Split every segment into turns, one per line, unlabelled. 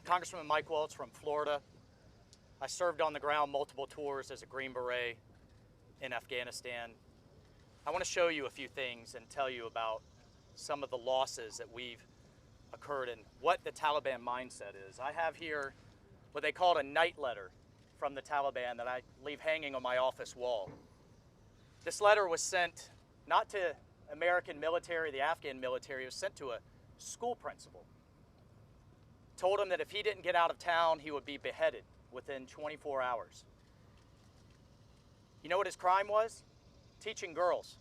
Congressman Mike Waltz from Florida. I served on the ground multiple tours as a Green Beret in Afghanistan. I want to show you a few things and tell you about some of the losses that we've occurred and what the Taliban mindset is. I have here what they called a night letter from the Taliban that I leave hanging on my office wall. This letter was sent not to American military, the Afghan military, it was sent to a school principal. Told him that if he didn't get out of town, he would be beheaded within 24 hours. You know what his crime was? Teaching girls.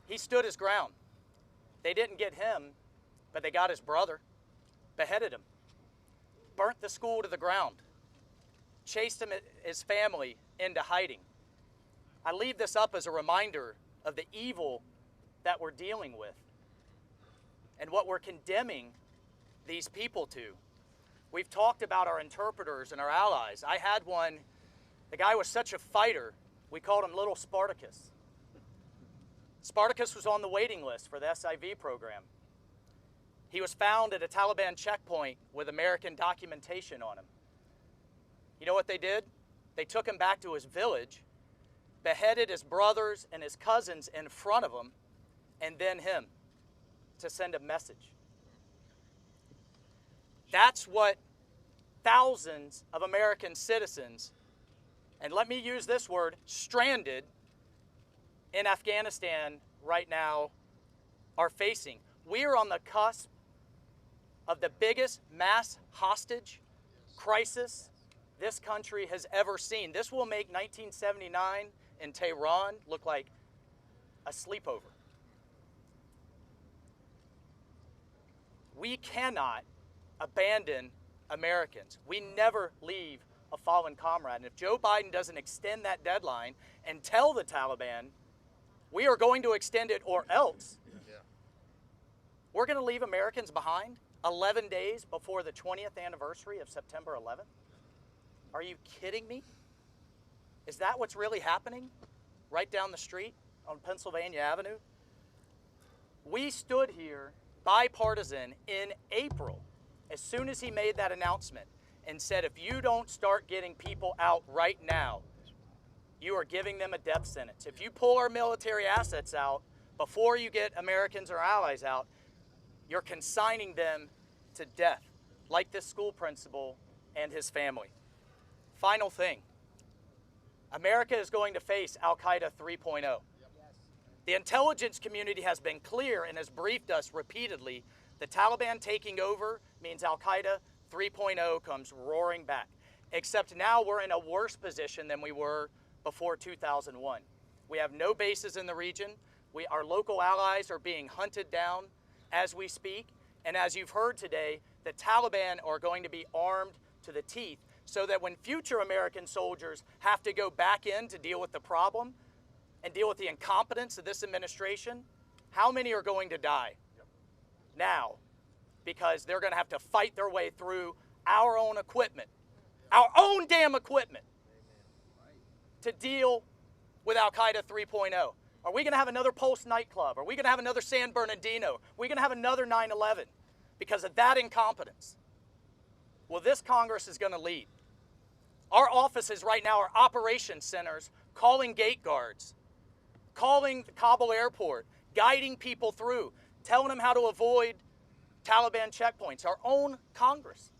He stood his ground. They didn't get him, but they got his brother, beheaded him, burnt the school to the ground, chased him, his family into hiding. I leave this up as a reminder of the evil that we're dealing with and what we're condemning these people to. We've talked about our interpreters and our allies. I had one, the guy was such a fighter, we called him Little Spartacus. Spartacus was on the waiting list for the SIV program. He was found at a Taliban checkpoint with American documentation on him. You know what they did? They took him back to his village, beheaded his brothers and his cousins in front of him, and then him, to send a message. That's what thousands of American citizens, and let me use this word, stranded in Afghanistan right now are facing. We are on the cusp of the biggest mass hostage crisis this country has ever seen. This will make 1979 in Tehran look like a sleepover. We cannot abandon Americans. We never leave a fallen comrade. And if Joe Biden doesn't extend that deadline and tell the Taliban, we are going to extend it or else, we're going to leave Americans behind 11 days before the 20th anniversary of September 11th? Are you kidding me? Is that what's really happening right down the street on Pennsylvania Avenue? We stood here bipartisan in April, as soon as he made that announcement, and said, if you don't start getting people out right now, you are giving them a death sentence. If you pull our military assets out before you get Americans or allies out, you're consigning them to death, like this school principal and his family. Final thing, America is going to face Al-Qaeda 3.0. The intelligence community has been clear and has briefed us repeatedly. The Taliban taking over means Al-Qaeda 3.0 comes roaring back. Except now we're in a worse position than we were before 2001. We have no bases in the region. Our local allies are being hunted down as we speak. And as you've heard today, the Taliban are going to be armed to the teeth so that when future American soldiers have to go back in to deal with the problem and deal with the incompetence of this administration, how many are going to die now? Because they're going to have to fight their way through our own equipment, our own damn equipment, to deal with Al-Qaeda 3.0. Are we going to have another Pulse nightclub? Are we going to have another San Bernardino? Are we going to have another 9/11 because of that incompetence? Well, this Congress is going to lead. Our offices right now are operations centers, calling gate guards, calling the Kabul airport, guiding people through, telling them how to avoid Taliban checkpoints, our own Congress.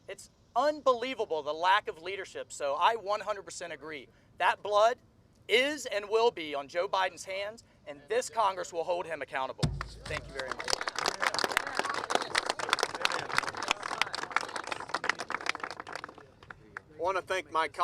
It's unbelievable, the lack of leadership. So I 100% agree. That blood is and will be on Joe Biden's hands, and this Congress will hold him accountable. Thank you very much.
I want to thank my colleagues.